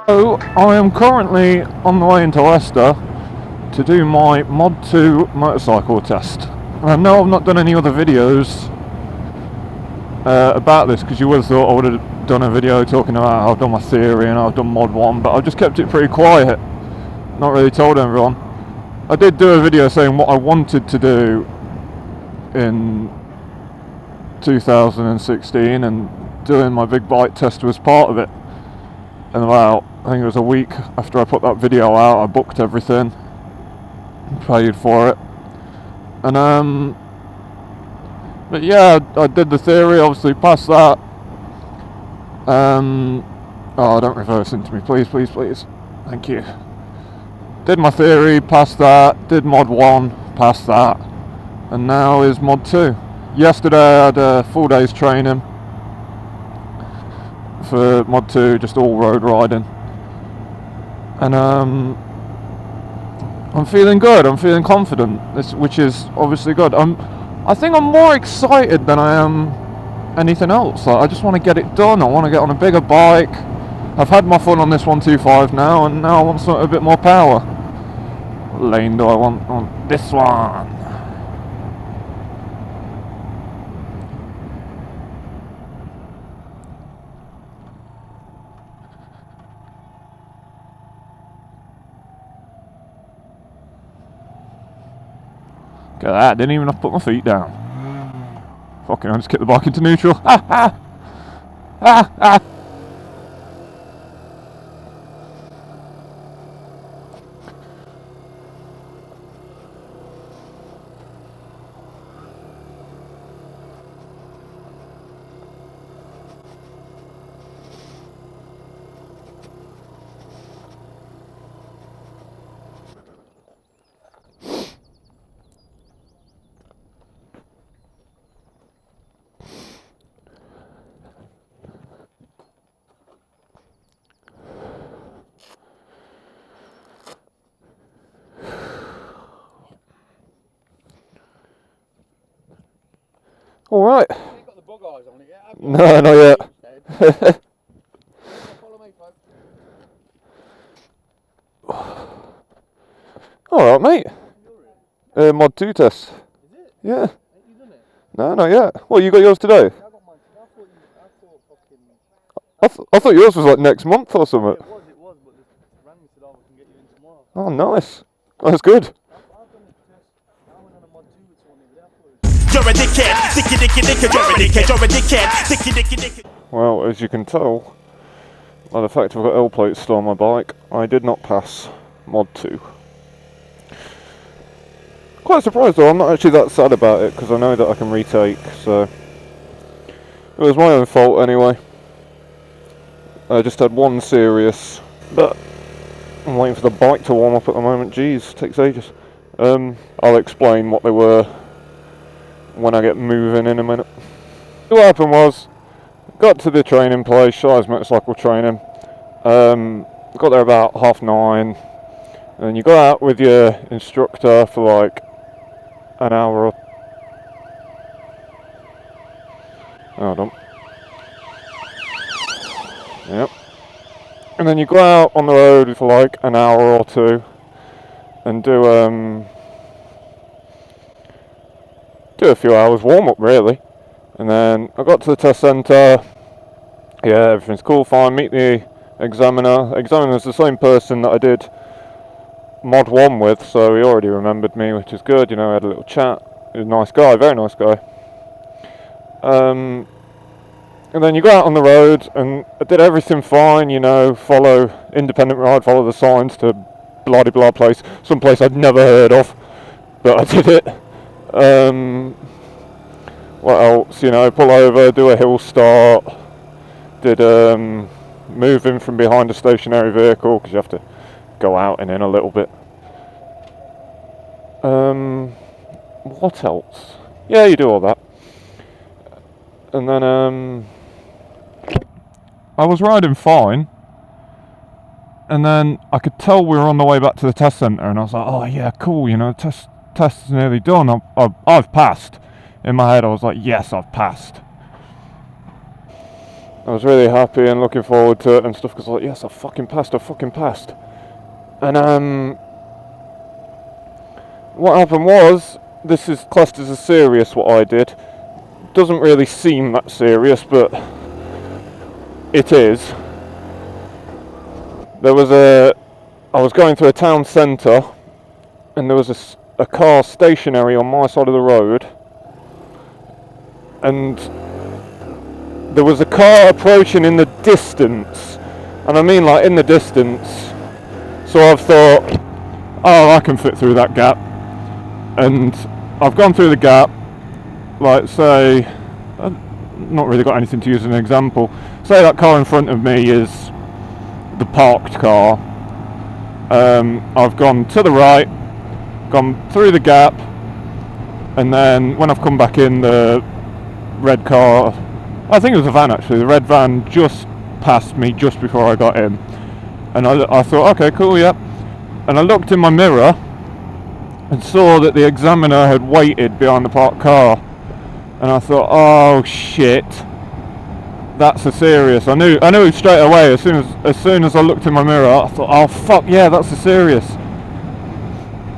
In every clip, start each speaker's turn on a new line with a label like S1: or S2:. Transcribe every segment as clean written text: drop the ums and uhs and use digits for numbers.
S1: So I am currently on the way into Leicester to do my Mod 2 motorcycle test. And I know I've not done any other videos about this, because you would have thought I would have done a video talking about how I've done my theory and how I've done Mod 1, but I've just kept it pretty quiet, not really told everyone. I did do a video saying what I wanted to do in 2016, and doing my big bike test was part of it. And about, I think it was a week after I put that video out, I booked everything, paid for it, and but yeah, I did the theory, obviously passed that. Oh, don't reverse into me, please, please, please. Thank you. Did my theory, passed that. Did Mod 1, passed that. And now is Mod 2. Yesterday I had a full day's training for Mod 2, just all road riding. And I'm feeling good, I'm feeling confident, which is obviously good. I think I'm more excited than I am anything else. Like, I just want to get it done. I want to get on a bigger bike. I've had my fun on this 125 now, and now I want something a bit more power. What lane do I want on this one? Look at that, didn't even have to put my feet down. Fucking hell, just kick the bike into neutral. Ha ha! Ha ha! Alright.
S2: You ain't got the bug eyes on it yet, have you?
S1: No, not yet.
S2: Follow me, folks.
S1: Alright, mate. Mod 2 test.
S2: Is it?
S1: Yeah.
S2: Ain't you done it?
S1: No, not yet. What, you got yours today?
S2: Yeah, I got mine today. I thought
S1: I thought yours was like next month or something.
S2: it was, but the rang me said, oh, we can get you in tomorrow.
S1: Oh, nice. That's good.
S2: I've done the test. I went on a Mod 2 with someone the other day.
S3: You're a dickhead, dicky dicky dicky, you're a dickhead, you're a dickhead, dicky dicky dicky.
S1: Well, as you can tell by the fact I've got L plates still on my bike, I did not pass Mod 2. Quite surprised though, I'm not actually that sad about it, because I know that I can retake, so it was my own fault anyway. I just had one serious, but I'm waiting for the bike to warm up at the moment. Jeez, takes ages. I'll explain what they were when I get moving in a minute. What happened was, got to the training place, Shire's motorcycle training. Got there about 9:30, and you go out with your instructor for like an hour or... Hold on. Yep. And then you go out on the road for like an hour or two and do a few hours warm up really. And then I got to the test centre. Yeah, everything's cool, fine. Meet the examiner. Examiner's the same person that I did Mod 1 with, so he already remembered me, which is good. You know, I had a little chat. He was a nice guy, very nice guy. And then you go out on the road, and I did everything fine, you know, follow independent ride, follow the signs to blah-de-blah place, some place I'd never heard of, but I did it. What else, you know, pull over, do a hill start, did move in from behind a stationary vehicle, because you have to go out and in a little bit. What else? Yeah, you do all that. And then I was riding fine, and then I could tell we were on the way back to the test centre, and I was like, oh yeah, cool, you know, test is nearly done, I've passed. In my head I was like, yes, I've passed. I was really happy and looking forward to it and stuff, because I was like, yes, I fucking passed. And what happened was, this is classed as a serious, what I did. Doesn't really seem that serious, but it is. I was going through a town centre, and there was a car stationary on my side of the road, and there was a car approaching in the distance, and I mean like in the distance. So I've thought, oh, I can fit through that gap, and I've gone through the gap. Like, say, I've not really got anything to use as an example. Say that car in front of me is the parked car. I've gone to the right, gone through the gap, and then when I've come back in, the red car, I think it was a van actually, the red van just passed me just before I got in. And I thought, okay, cool, yep. And I looked in my mirror and saw that the examiner had waited behind the parked car. And I thought, oh shit, that's a serious. I knew straight away as soon as I looked in my mirror. I thought, oh fuck yeah, that's a serious.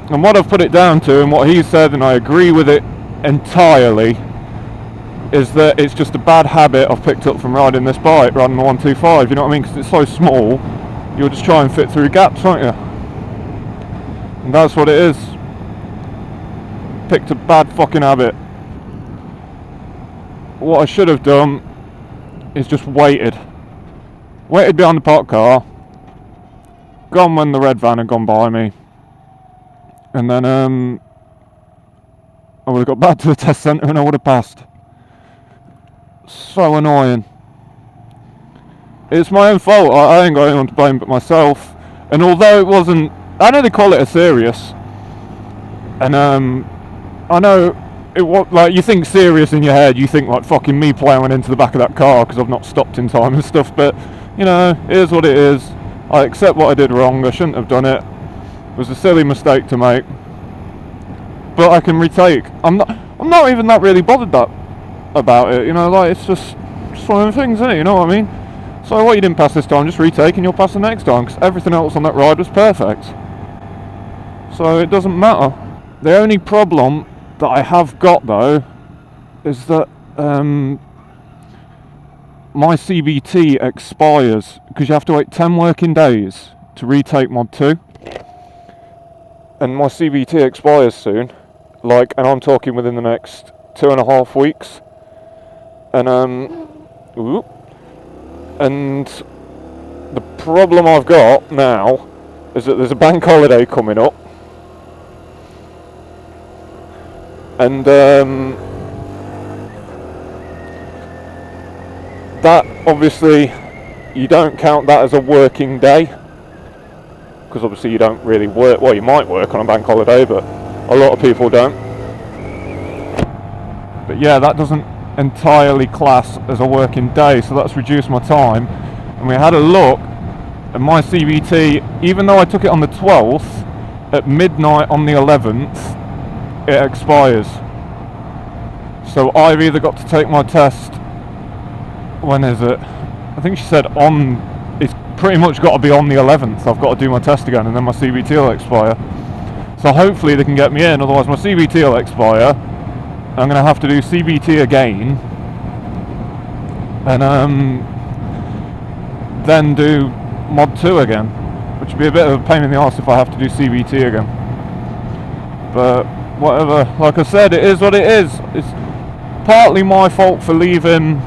S1: And what I've put it down to, and what he said, and I agree with it entirely, is that it's just a bad habit I've picked up from riding this bike, riding the 125. You know what I mean? Because it's so small, you'll just try and fit through gaps, won't you? And that's what it is. Picked a bad fucking habit. What I should have done is just waited behind the parked car, gone when the red van had gone by me, and then I would have got back to the test centre and I would have passed. So annoying. It's my own fault. I ain't got anyone to blame but myself. And although it wasn't, I know they call it a serious, and I know it was like, you think serious in your head, you think like fucking me plowing into the back of that car because I've not stopped in time and stuff, but you know, it is what it is. I accept what I did wrong. I shouldn't have done it. It was a silly mistake to make, but I can retake. I'm not even that really bothered about it, you know, like it's just one of the things, isn't it? You know what I mean? So what you didn't pass this time, just retake and you'll pass the next time, because everything else on that ride was perfect. So it doesn't matter. The only problem that I have got though is that my CBT expires, because you have to wait 10 working days to retake mod 2, and my CBT expires soon, like, and I'm talking within the next 2.5 weeks, and and the problem I've got now is that there's a bank holiday coming up, and that obviously you don't count that as a working day, because obviously you don't really work. Well, you might work on a bank holiday, but a lot of people don't. But yeah, that doesn't entirely class as a working day, so that's reduced my time. And we had a look, and my CBT, even though I took it on the 12th, at midnight on the 11th, it expires. So I've either got to take my test, when is it? I think she said it's pretty much got to be on the 11th. I've got to do my test again, and then my CBT will expire. So hopefully they can get me in, otherwise my CBT will expire. I'm going to have to do CBT again, and then do mod 2 again, which would be a bit of a pain in the arse if I have to do CBT again. But whatever, like I said, it is what it is. It's partly my fault for leaving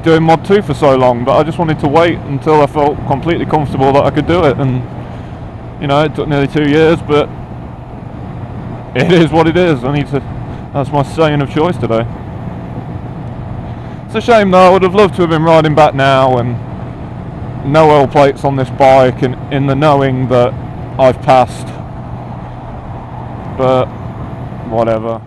S1: doing mod 2 for so long, but I just wanted to wait until I felt completely comfortable that I could do it, and you know, it took nearly 2 years, but it is what it is. That's my saying of choice today. It's a shame though, I would have loved to have been riding back now and no oil plates on this bike, and in the knowing that I've passed, but whatever.